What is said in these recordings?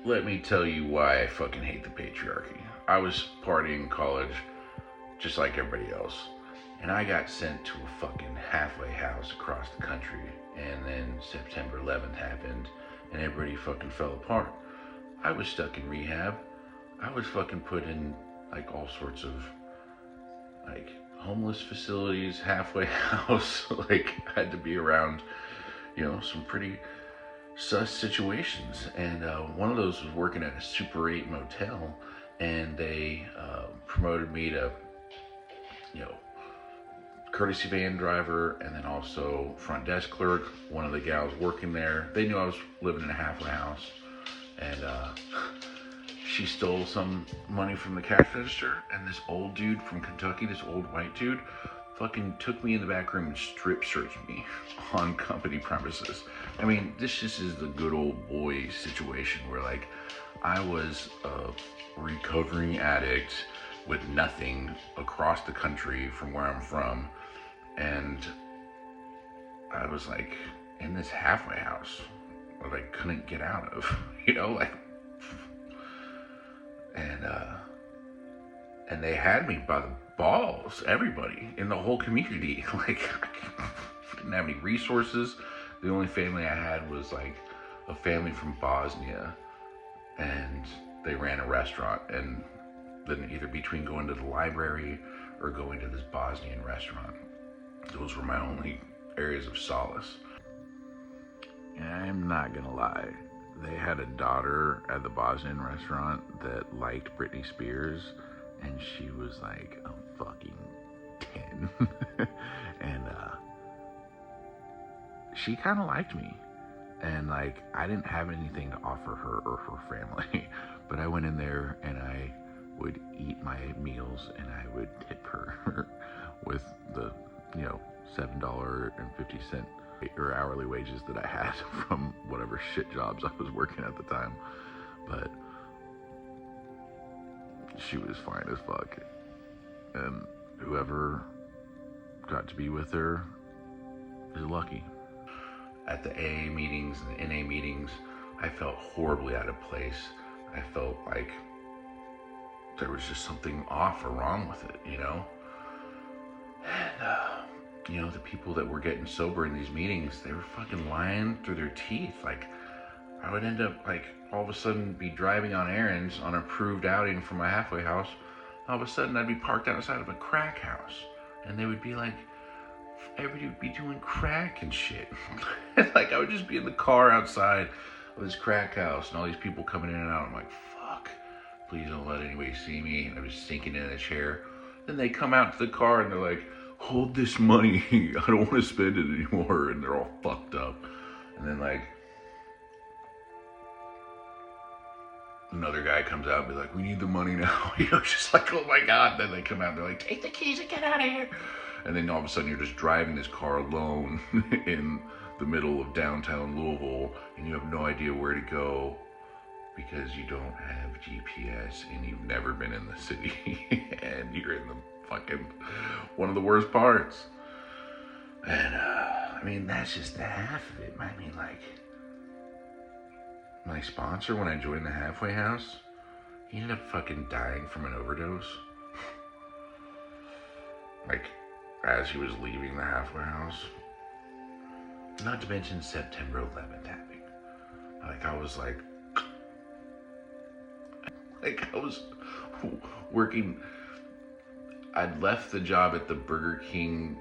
let me tell you why I fucking hate the patriarchy. I was partying in college just like everybody else. And I got sent to a fucking halfway house across the country. And then September 11th happened and everybody fucking fell apart. I was stuck in rehab. I was fucking put in like all sorts of like homeless facilities, halfway house. Like I had to be around, some pretty sus situations. And one of those was working at a Super 8 motel, and they promoted me to, courtesy van driver, and then also front desk clerk. One of the gals working there, they knew I was living in a halfway house, and she stole some money from the cash register, and this old dude from Kentucky, this old white dude, fucking took me in the back room and strip searched me on company premises. I mean, this just is the good old boy situation where, like, I was a recovering addict with nothing across the country from where I'm from, and I was, like, in this halfway house that I couldn't get out of, and they had me by the balls, everybody in the whole community. Like, I didn't have any resources. The only family I had was like a family from Bosnia, and they ran a restaurant, and then either between going to the library or going to this Bosnian restaurant, those were my only areas of solace. And I'm not gonna lie, they had a daughter at the Bosnian restaurant that liked Britney Spears, and she was like a fucking 10. And she kind of liked me, and like I didn't have anything to offer her or her family, but I went in there and I would eat my meals and I would tip her with the $7.50 or hourly wages that I had from whatever shit jobs I was working at the time. But she was fine as fuck, and whoever got to be with her is lucky. At the AA meetings and the NA meetings, I felt horribly out of place. I felt like there was just something off or wrong with it, And the people that were getting sober in these meetings, they were fucking lying through their teeth. Like, I would end up, like, all of a sudden be driving on errands on an approved outing from my halfway house. All of a sudden I'd be parked outside of a crack house, and they would be like, everybody would be doing crack and shit. Like, I would just be in the car outside of this crack house, and all these people coming in and out. I'm like, fuck, please don't let anybody see me. And I was sinking in a chair. Then they come out to the car and they're like, hold this money, I don't want to spend it anymore. And they're all fucked up. And then, like, another guy comes out and be like, we need the money now. Just like, oh my God. Then they come out and they're like, take the keys and get out of here. And then all of a sudden you're just driving this car alone in the middle of downtown Louisville, and you have no idea where to go because you don't have GPS and you've never been in the city and you're in the fucking one of the worst parts. And I mean, that's just the half of it. I mean, like, my sponsor, when I joined the halfway house, he ended up fucking dying from an overdose. Like, as he was leaving the halfway house. Not to mention September 11th happening. Like, I was like I was working. I'd left the job at the Burger King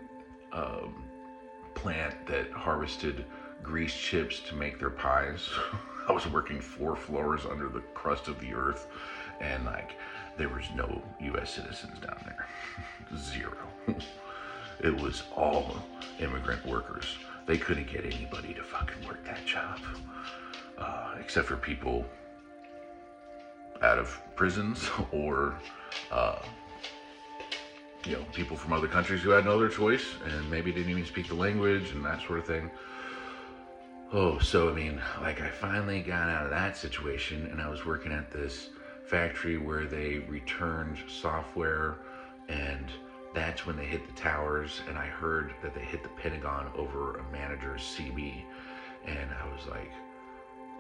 plant that harvested grease chips to make their pies. I was working 4 floors under the crust of the earth, and like, there was no U.S. citizens down there. 0. It was all immigrant workers. They couldn't get anybody to fucking work that job, except for people out of prisons or people from other countries who had no other choice and maybe didn't even speak the language and that sort of thing. Oh, so I mean, like, I finally got out of that situation, and I was working at this factory where they returned software, and that's when they hit the towers, and I heard that they hit the Pentagon over a manager's CB, and I was like,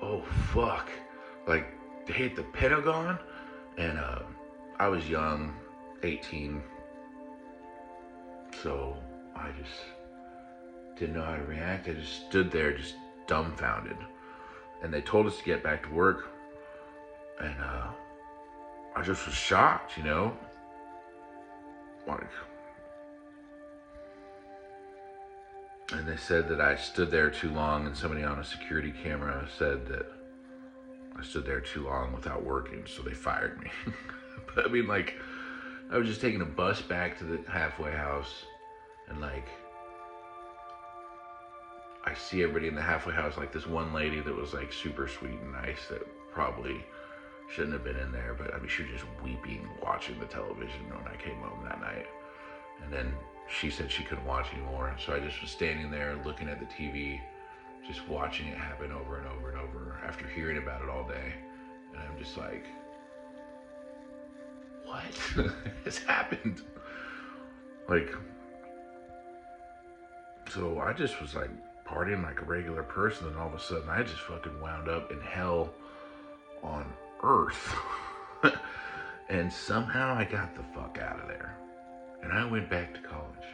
oh fuck. Like, to hit the Pentagon. And I was young, 18, so I just didn't know how to react. I just stood there just dumbfounded. And they told us to get back to work, and I just was shocked, you know? Like, and they said that I stood there too long, and somebody on a security camera said that I stood there too long without working, so they fired me. But I mean, like, I was just taking a bus back to the halfway house, and like, I see everybody in the halfway house, like this one lady that was like super sweet and nice that probably shouldn't have been in there, but I mean, she was just weeping watching the television when I came home that night. And then she said she couldn't watch anymore, so I just was standing there looking at the TV, just watching it happen over and over and over after hearing about it all day. And I'm just like, what has happened? Like, so I just was like partying like a regular person, and all of a sudden I just fucking wound up in hell on earth. And somehow I got the fuck out of there, and I went back to college.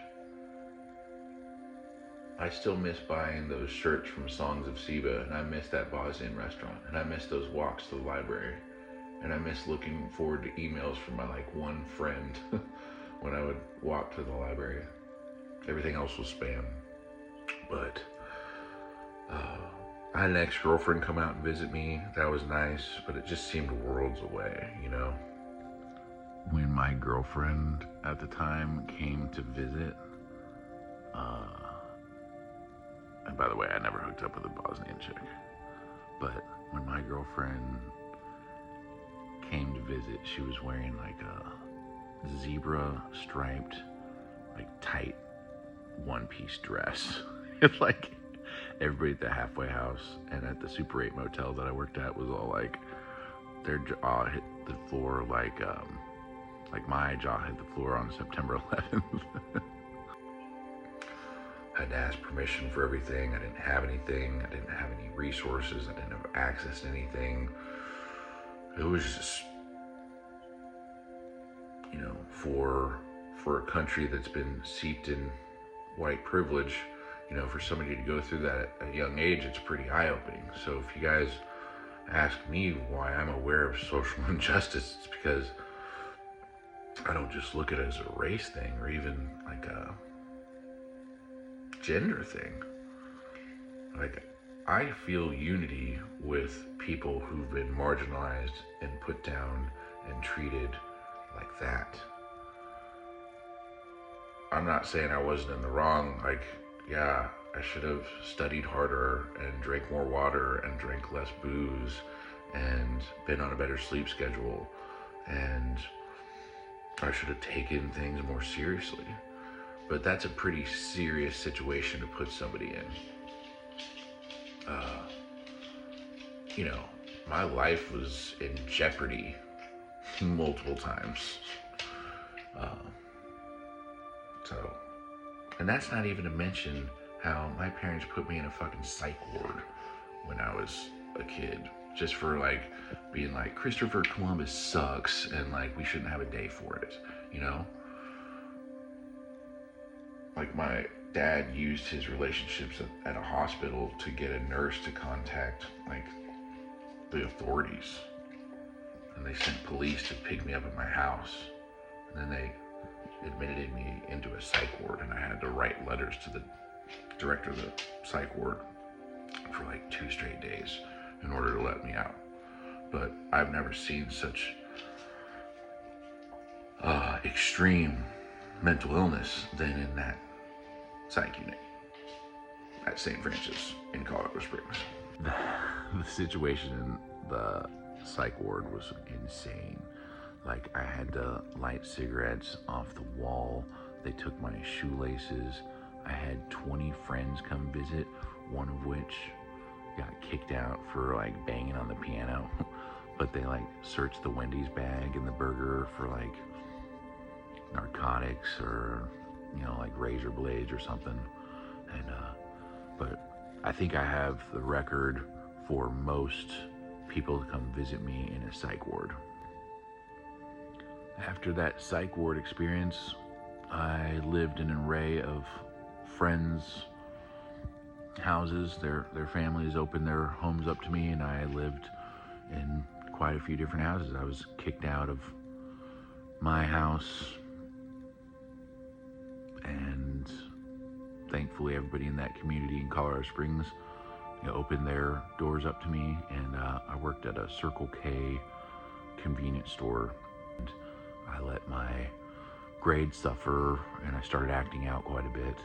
I still miss buying those shirts from Songs of Siba, and I miss that Bosnian restaurant, and I miss those walks to the library, and I miss looking forward to emails from my like one friend when I would walk to the library. Everything else was spam. But I had an ex-girlfriend come out and visit me. That was nice, but it just seemed worlds away, you know? When my girlfriend at the time came to visit, and by the way, I never hooked up with a Bosnian chick, but when my girlfriend came to visit, she was wearing like a zebra striped, like tight one-piece dress. It's like everybody at the halfway house and at the Super 8 motel that I worked at was all like, their jaw hit the floor like my jaw hit the floor on September 11th. I had to ask permission for everything. I didn't have anything. I didn't have any resources. I didn't have access to anything. It was just, you know, for a country that's been steeped in white privilege, you know, for somebody to go through that at a young age, it's pretty eye-opening. So if you guys ask me why I'm aware of social injustice, it's because I don't just look at it as a race thing or even like a gender thing. Like, I feel unity with people who've been marginalized and put down and treated like that. I'm not saying I wasn't in the wrong. Like, yeah, I should have studied harder and drank more water and drank less booze and been on a better sleep schedule, and I should have taken things more seriously. But that's a pretty serious situation to put somebody in. You know, my life was in jeopardy multiple times. And that's not even to mention how my parents put me in a fucking psych ward when I was a kid, just for like being like, Christopher Columbus sucks and like we shouldn't have a day for it, you know? Like, my dad used his relationships at a hospital to get a nurse to contact like the authorities, and they sent police to pick me up at my house, and then they admitted me into a psych ward, and I had to write letters to the director of the psych ward for like 2 straight days in order to let me out. But I've never seen such extreme mental illness than in that psych unit at St. Francis in Colorado Springs. The situation in the psych ward was insane. Like, I had to light cigarettes off the wall. They took my shoelaces. I had 20 friends come visit, one of which got kicked out for like banging on the piano. But they like searched the Wendy's bag and the burger for like narcotics or, you know, like razor blades or something. And but I think I have the record for most people to come visit me in a psych ward. After that psych ward experience, I lived in an array of friends' houses. Their families opened their homes up to me, and I lived in quite a few different houses. I was kicked out of my house, and thankfully everybody in that community in Colorado Springs opened their doors up to me, and I worked at a Circle K convenience store. And I let my grades suffer, and I started acting out quite a bit,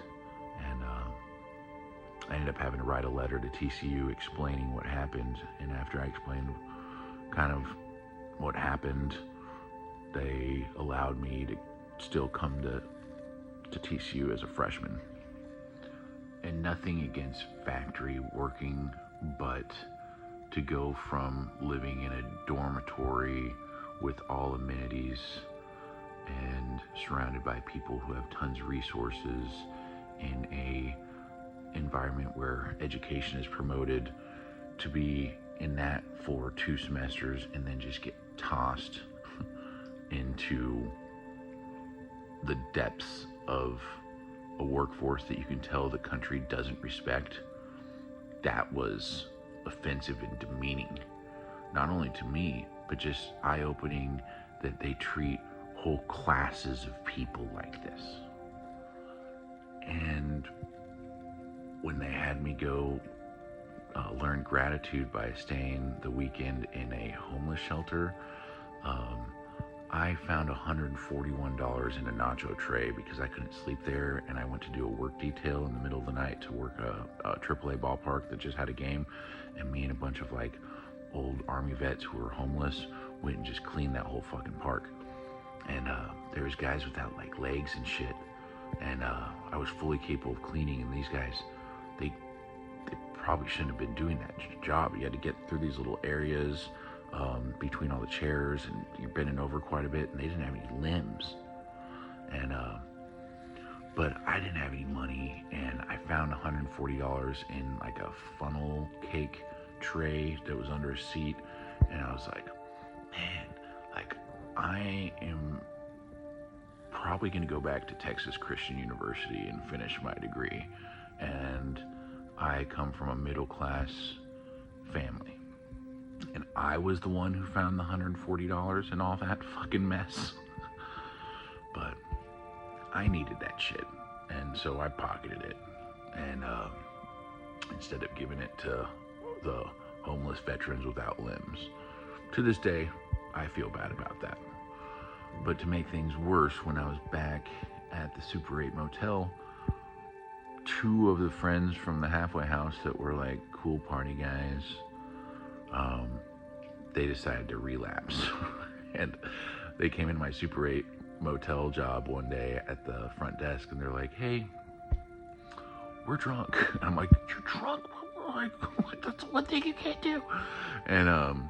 and I ended up having to write a letter to TCU explaining what happened. And after I explained kind of what happened, they allowed me to still come to TCU as a freshman. And nothing against factory working, but to go from living in a dormitory with all amenities and surrounded by people who have tons of resources in a environment where education is promoted, to be in that for 2 semesters and then just get tossed into the depths of a workforce that you can tell the country doesn't respect, that was offensive and demeaning, not only to me, but just eye-opening that they treat whole classes of people like this. And when they had me go learn gratitude by staying the weekend in a homeless shelter, I found $141 in a nacho tray because I couldn't sleep there, and I went to do a work detail in the middle of the night to work a AAA ballpark that just had a game, and me and a bunch of like old Army vets who were homeless went and just cleaned that whole fucking park. And there was guys without like legs and shit, and I was fully capable of cleaning, and these guys, they probably shouldn't have been doing that job. You had to get through these little areas between all the chairs, and you're bending over quite a bit, and they didn't have any limbs. And but I didn't have any money, and I found $140 in like a funnel cake tray that was under a seat, and I was like, man, like I am probably going to go back to Texas Christian University and finish my degree, and I come from a middle class family. And I was the one who found the $140 in all that fucking mess. But I needed that shit. And so I pocketed it. And instead of giving it to the homeless veterans without limbs. To this day, I feel bad about that. But to make things worse, when I was back at the Super 8 motel, 2 of the friends from the halfway house that were like cool party guys, they decided to relapse. And they came into my Super 8 motel job one day at the front desk, and they're like, hey, we're drunk. And I'm like, you're drunk? Like, that's one thing you can't do. And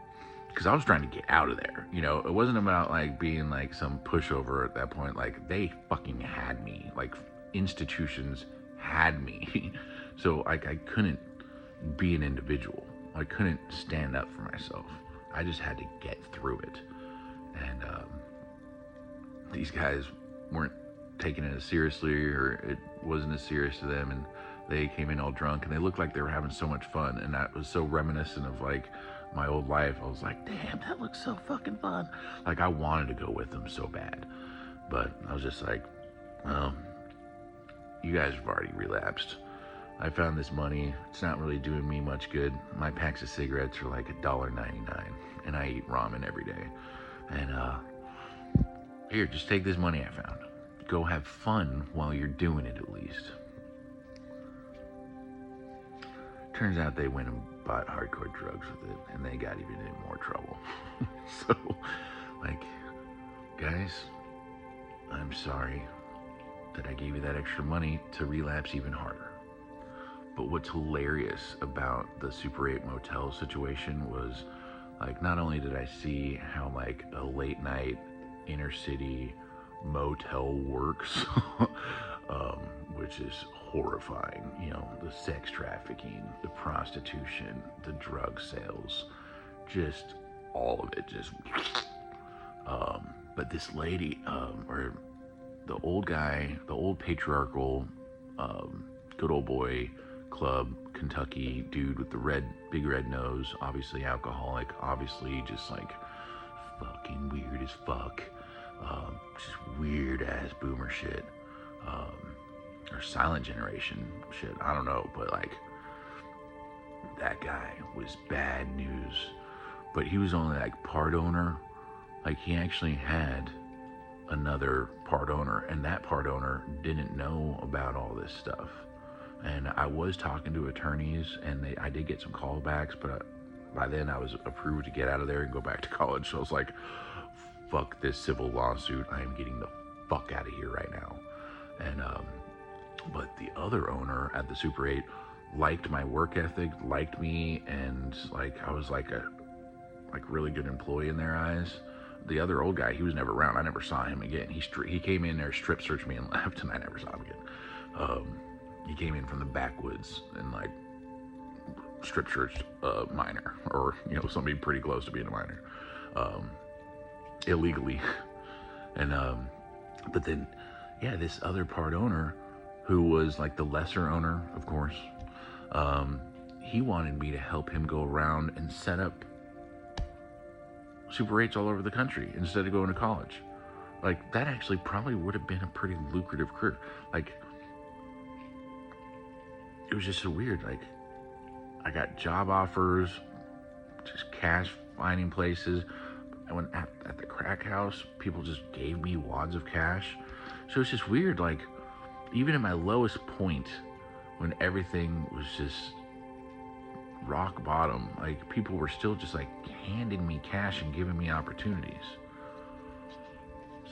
because I was trying to get out of there, you know, it wasn't about like being like some pushover at that point. Like, they fucking had me. Like, institutions had me. So I couldn't be an individual. I couldn't stand up for myself. I just had to get through it. And these guys weren't taking it as seriously, or it wasn't as serious to them, and they came in all drunk, and they looked like they were having so much fun, and that was so reminiscent of like my old life. I was like, damn, that looks so fucking fun. Like, I wanted to go with them so bad, but I was just like, well, you guys have already relapsed. I found this money. It's not really doing me much good. My packs of cigarettes are like $1.99, and I eat ramen every day. And here, just take this money I found. Go have fun while you're doing it, at least. Turns out they went and bought hardcore drugs with it, and they got even in more trouble. So, like, guys, I'm sorry that I gave you that extra money to relapse even harder. But what's hilarious about the Super 8 motel situation was, like, not only did I see how like a late night inner city motel works, which is horrifying, you know, the sex trafficking, the prostitution, the drug sales, just all of it, just. But this lady, or the old guy, the old patriarchal, good old boy club, Kentucky dude with the big red nose, obviously alcoholic, obviously just like fucking weird as fuck, just weird ass boomer shit, or silent generation shit, I don't know, but like, that guy was bad news. But he was only like part owner. Like, he actually had another part owner, and that part owner didn't know about all this stuff. And I was talking to attorneys, and I did get some callbacks, but by then I was approved to get out of there and go back to college. So I was like, fuck this civil lawsuit. I am getting the fuck out of here right now. And but the other owner at the Super 8 liked my work ethic, liked me, and like I was like a really good employee in their eyes. The other old guy, he was never around. I never saw him again. He came in there, strip searched me, and left, and I never saw him again. He came in from the backwoods and like strip searched a minor, or somebody pretty close to being a minor, illegally. And but then, yeah, this other part owner, who was like the lesser owner, of course, he wanted me to help him go around and set up Super 8s all over the country instead of going to college. Like, that actually probably would have been a pretty lucrative career. Like, it was just so weird. Like, I got job offers, just cash finding places. I went at the crack house, people just gave me wads of cash. So it's just weird. Like, even at my lowest point, when everything was just rock bottom, like, people were still just like handing me cash and giving me opportunities.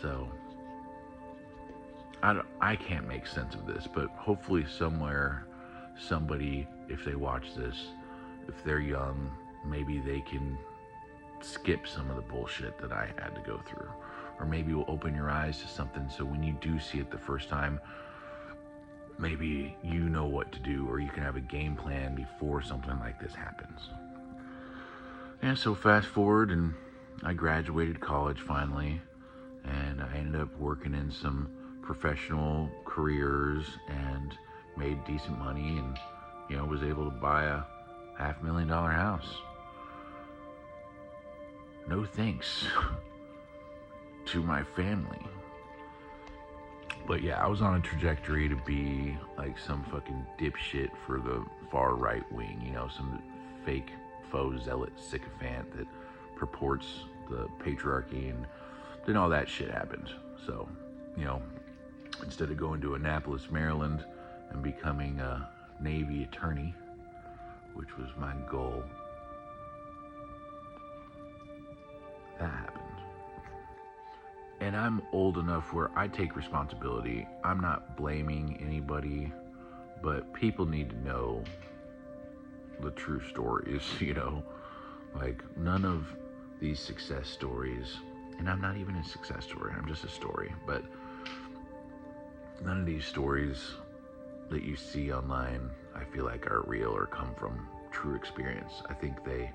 So I can't make sense of this, but hopefully somewhere, somebody, if they watch this, if they're young, maybe they can skip some of the bullshit that I had to go through, or maybe will open your eyes to something, so when you do see it the first time, maybe you know what to do, or you can have a game plan before something like this happens. Yeah, so fast forward, and I graduated college finally, and I ended up working in some professional careers and made decent money, and was able to buy a $500,000 house. No thanks to my family. But yeah, I was on a trajectory to be like some fucking dipshit for the far right wing, some fake faux zealot sycophant that purports the patriarchy, and then all that shit happened. So, instead of going to Annapolis, Maryland, and becoming a Navy attorney, which was my goal, that happened. And I'm old enough where I take responsibility. I'm not blaming anybody, but people need to know the true stories, like, none of these success stories, and I'm not even a success story, I'm just a story, but none of these stories that you see online, I feel like, are real or come from true experience. I think they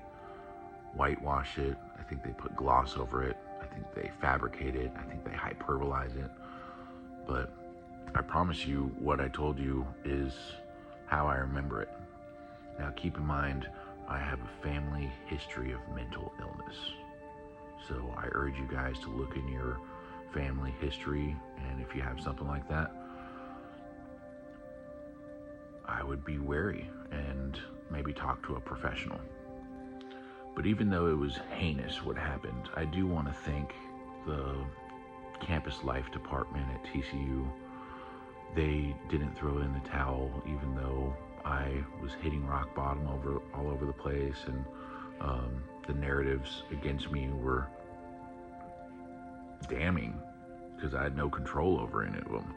whitewash it. I think they put gloss over it. I think they fabricate it. I think they hyperbolize it. But I promise you, what I told you is how I remember it. Now, keep in mind, I have a family history of mental illness. So I urge you guys to look in your family history, and if you have something like that, I would be wary and maybe talk to a professional. But even though it was heinous what happened, I do want to thank the campus life department at TCU. They didn't throw in the towel, even though I was hitting rock bottom all over the place, and the narratives against me were damning because I had no control over any of them.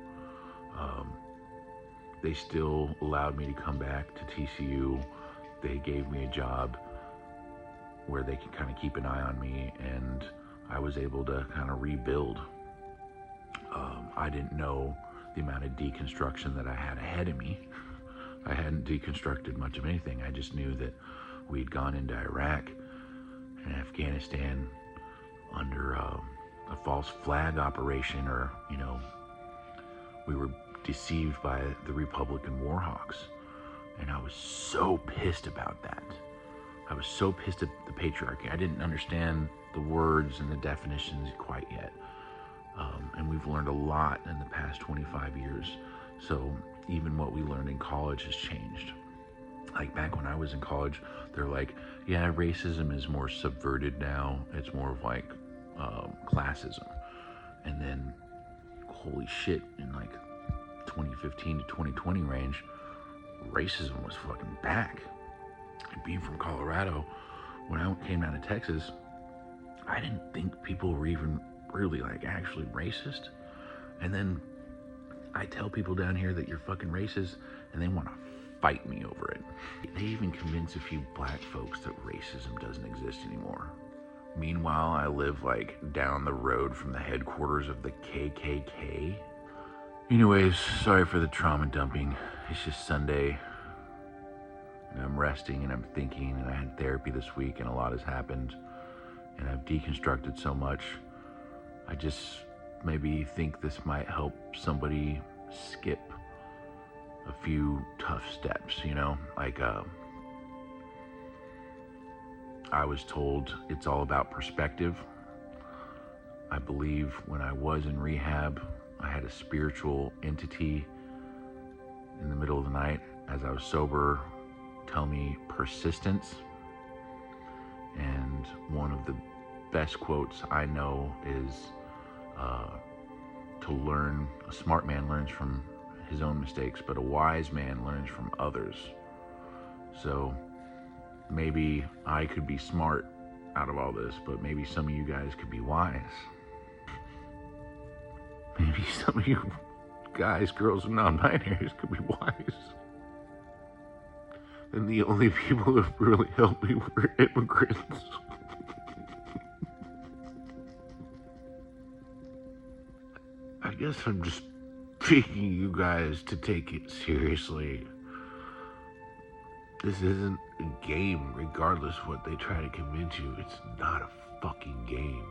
They still allowed me to come back to TCU. They gave me a job where they could kind of keep an eye on me, and I was able to kind of rebuild. I didn't know the amount of deconstruction that I had ahead of me. I hadn't deconstructed much of anything. I just knew that we'd gone into Iraq, in Afghanistan under a false flag operation, or, we were deceived by the Republican war hawks. And I was so pissed about that. I was so pissed at the patriarchy. I didn't understand the words and the definitions quite yet. And we've learned a lot in the past 25 years. So even what we learned in college has changed. Like back when I was in college, they're like, yeah, racism is more subverted now. It's more of like classism. And then, holy shit, in like 2015 to 2020 range, racism was fucking back. And being from Colorado, when I came down to Texas, I didn't think people were even really like actually racist. And then I tell people down here that you're fucking racist, and they want to fight me over it. They even convince a few black folks that racism doesn't exist anymore. Meanwhile, I live like down the road from the headquarters of the KKK. Anyways, sorry for the trauma dumping. It's just Sunday, and I'm resting and I'm thinking, and I had therapy this week, and a lot has happened, and I've deconstructed so much. I just maybe think this might help somebody skip a few tough steps, like I was told it's all about perspective. I believe when I was in rehab, I had a spiritual entity in the middle of the night as I was sober tell me persistence. And one of the best quotes I know is to learn, a smart man learns from his own mistakes, but a wise man learns from others. So maybe I could be smart out of all this, but maybe some of you guys could be wise. Maybe some of you guys, girls, and non-binaries could be wise. And the only people that really helped me were immigrants. I guess I'm just begging you guys to take it seriously. This isn't a game, regardless what they try to convince you. It's not a fucking game.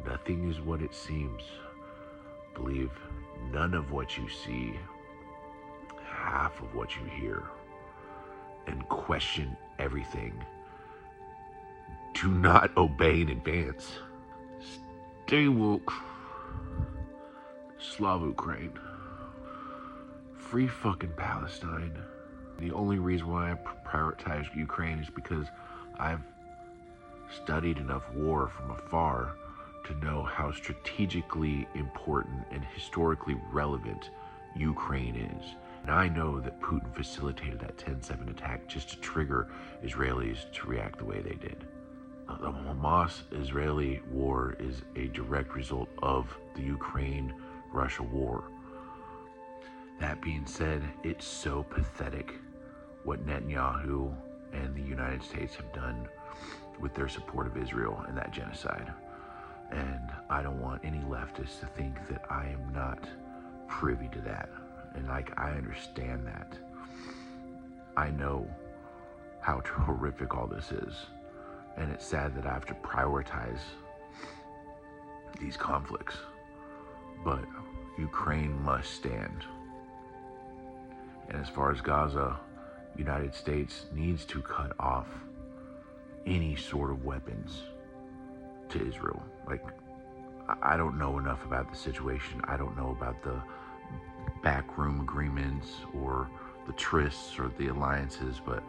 Nothing is what it seems. Believe none of what you see, half of what you hear, and question everything. Do not obey in advance. Stay woke. Slav Ukraine. Free fucking Palestine. The only reason why I prioritize Ukraine is because I've studied enough war from afar to know how strategically important and historically relevant Ukraine is. And I know that Putin facilitated that 10/7 attack just to trigger Israelis to react the way they did. The Hamas-Israeli war is a direct result of the Ukraine-Russia war. That being said, it's so pathetic what Netanyahu and the United States have done with their support of Israel and that genocide. And I don't want any leftists to think that I am not privy to that. And I understand that. I know how horrific all this is. And it's sad that I have to prioritize these conflicts. But Ukraine must stand. And as far as Gaza, United States needs to cut off any sort of weapons to Israel. I don't know enough about the situation. I don't know about the backroom agreements or the trysts or the alliances, but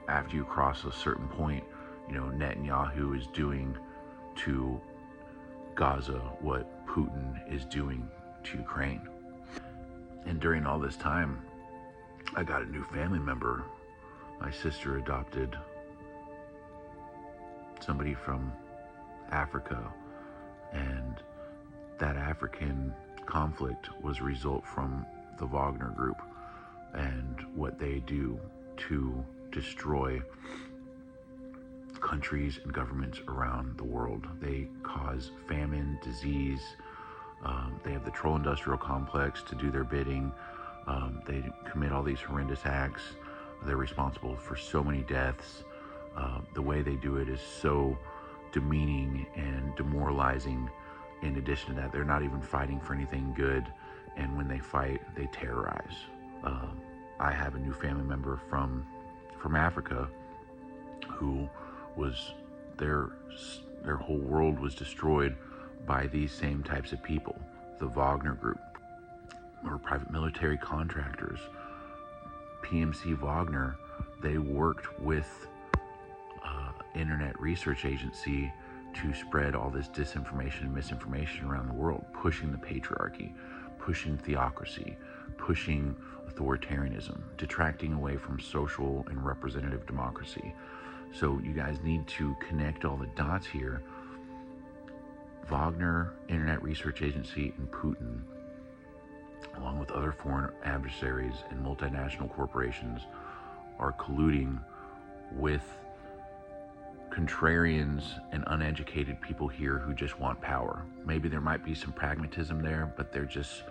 after you cross a certain point, Netanyahu is doing to Gaza what Putin is doing to Ukraine. And during all this time, I got a new family member. My sister adopted somebody from Africa, and that African conflict was a result from the Wagner Group and what they do to destroy countries and governments around the world. They cause famine, disease. They have the troll industrial complex to do their bidding. They commit all these horrendous acts. They're responsible for so many deaths. The way they do it is so demeaning and demoralizing. In addition to that, they're not even fighting for anything good, and when they fight, they terrorize. Uh, I have a new family member from Africa who was their whole world was destroyed by these same types of people, the Wagner Group, or private military contractors. PMC Wagner, they worked with internet research agency to spread all this disinformation and misinformation around the world, pushing the patriarchy, pushing theocracy, pushing authoritarianism, detracting away from social and representative democracy. So you guys need to connect all the dots here. Wagner, Internet Research Agency, and Putin, along with other foreign adversaries and multinational corporations, are colluding with contrarians and uneducated people here who just want power. Maybe there might be some pragmatism there, but they're just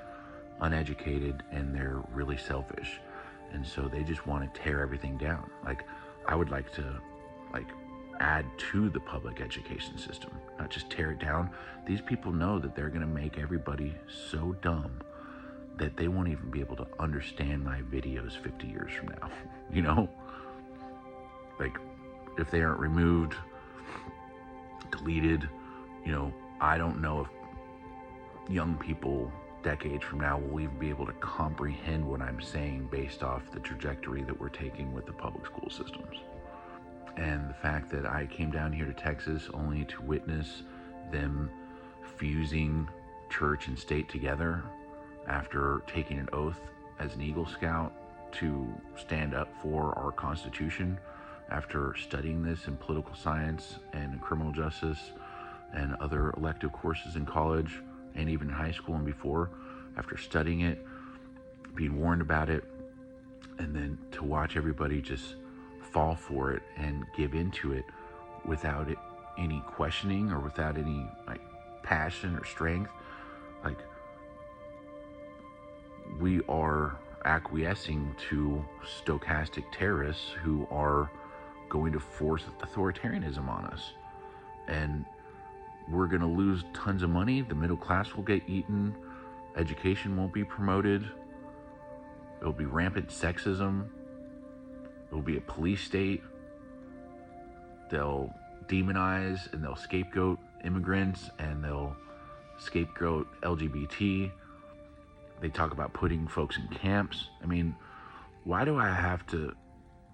uneducated and they're really selfish. And so they just want to tear everything down. Like, I would like to add to the public education system, not just tear it down. These people know that they're going to make everybody so dumb that they won't even be able to understand my videos 50 years from now. You know? Like, if they aren't removed, deleted, I don't know if young people decades from now will even be able to comprehend what I'm saying based off the trajectory that we're taking with the public school systems. And the fact that I came down here to Texas only to witness them fusing church and state together after taking an oath as an Eagle Scout to stand up for our Constitution, after studying this in political science and criminal justice and other elective courses in college and even in high school and before, after studying it, being warned about it, and then to watch everybody just fall for it and give into it without any questioning or without any passion or strength. Like, we are acquiescing to stochastic terrorists who are going to force authoritarianism on us, and we're going to lose tons of money. The middle class will get eaten. Education won't be promoted. There'll be rampant sexism. There'll be a police state. They'll demonize and they'll scapegoat immigrants and they'll scapegoat LGBT. They talk about putting folks in camps. I mean, why do I have to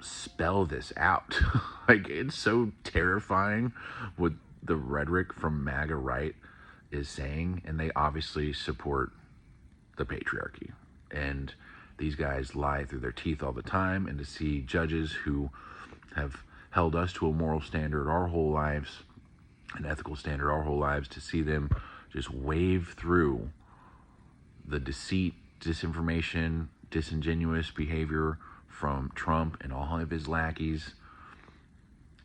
spell this out? Like, it's so terrifying what the rhetoric from MAGA right is saying, and they obviously support the patriarchy. And these guys lie through their teeth all the time, and to see judges who have held us to a moral standard our whole lives, an ethical standard our whole lives, to see them just wave through the deceit, disinformation, disingenuous behavior from Trump and all of his lackeys,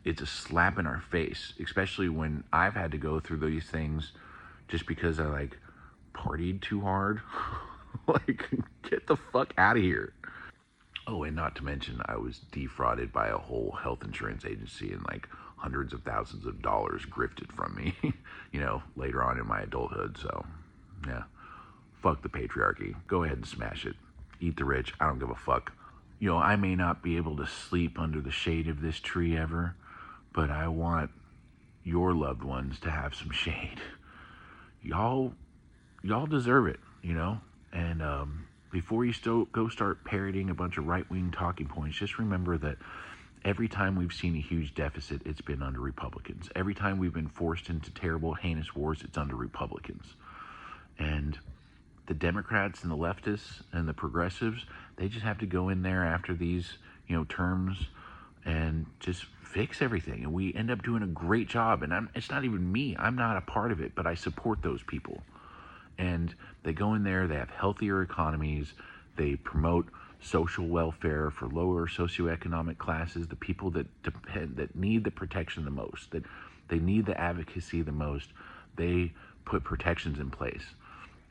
it's a slap in our face, especially when I've had to go through these things just because I partied too hard. Like, get the fuck out of here. Oh, and not to mention, I was defrauded by a whole health insurance agency and hundreds of thousands of dollars grifted from me, later on in my adulthood. So, yeah, fuck the patriarchy. Go ahead and smash it. Eat the rich. I don't give a fuck. I may not be able to sleep under the shade of this tree ever, but I want your loved ones to have some shade. Y'all deserve it, And before you go start parroting a bunch of right-wing talking points, just remember that every time we've seen a huge deficit, it's been under Republicans. Every time we've been forced into terrible, heinous wars, it's under Republicans. And the Democrats and the leftists and the progressives, they just have to go in there after these, terms and just fix everything. And we end up doing a great job. And it's not even me. I'm not a part of it, but I support those people. And they go in there, they have healthier economies, they promote social welfare for lower socioeconomic classes, the people that need the protection the most, that they need the advocacy the most. They put protections in place.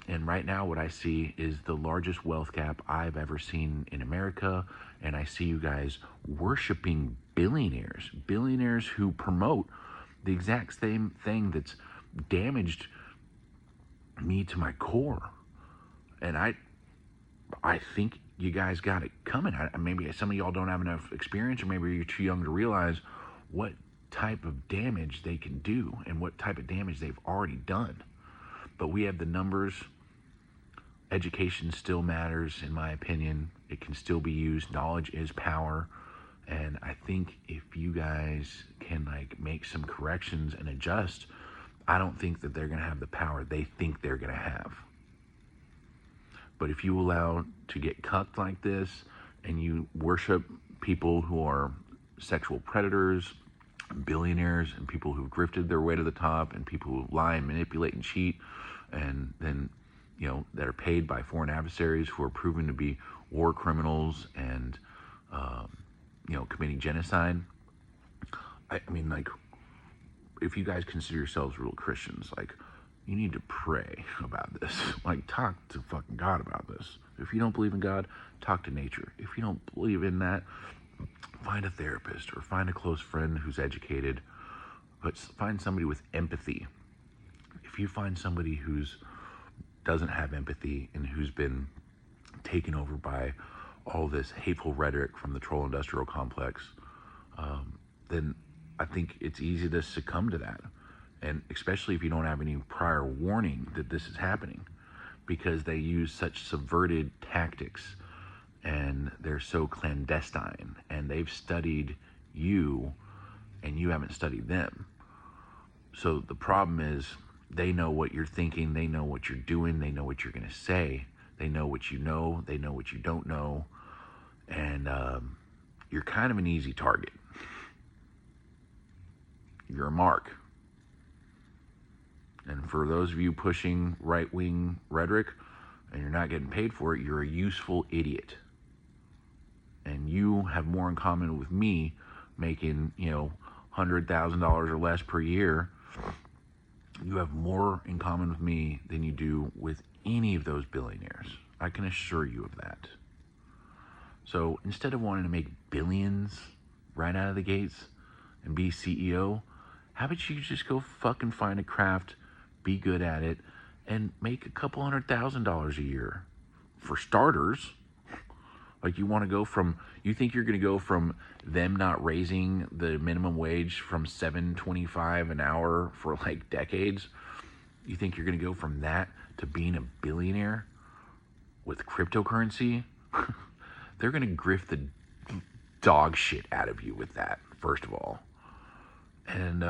And right now what I see is the largest wealth gap I've ever seen in America, and I see you guys worshiping billionaires who promote the exact same thing that's damaged me to my core. And I think you guys got it coming. Maybe some of y'all don't have enough experience, or maybe you're too young to realize what type of damage they can do and what type of damage they've already done. But we have the numbers. Education still matters, in my opinion. It can still be used. Knowledge is power. And I think if you guys can like make some corrections and adjust, I don't think that they're going to have the power they think they're going to have. But if you allow to get cucked like this, and you worship people who are sexual predators, billionaires, and people who've grifted their way to the top, and people who lie and manipulate and cheat, and then, you know, that are paid by foreign adversaries who are proven to be war criminals and, you know, committing genocide. I mean, like, if you guys consider yourselves real Christians, like, you need to pray about this. Like, talk to fucking God about this. If you don't believe in God, talk to nature. If you don't believe in that, find a therapist or find a close friend who's educated, but find somebody with empathy. If you find somebody who's doesn't have empathy and who's been taken over by all this hateful rhetoric from the troll industrial complex, then I think it's easy to succumb to that. And especially if you don't have any prior warning that this is happening, because they use such subverted tactics and they're so clandestine, and they've studied you and you haven't studied them. So the problem is, they know what you're thinking, they know what you're doing, they know what you're going to say, they know what you know, they know what you don't know, and you're kind of an easy target. You're a mark. And for those of you pushing right-wing rhetoric and you're not getting paid for it, you're a useful idiot. And you have more in common with me making, you know, $100,000 or less per year. You have more in common with me than you do with any of those billionaires. I can assure you of that. So instead of wanting to make billions right out of the gates and be CEO, how about you just go fucking find a craft, be good at it, and make a couple $100,000 a year for starters. Like, you want to go from, you think you're going to go from them not raising the minimum wage from $7.25 an hour for like decades? You think you're going to go from that to being a billionaire with cryptocurrency? They're going to grift the dog shit out of you with that, first of all. And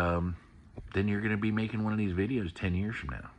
then you're going to be making one of these videos 10 years from now.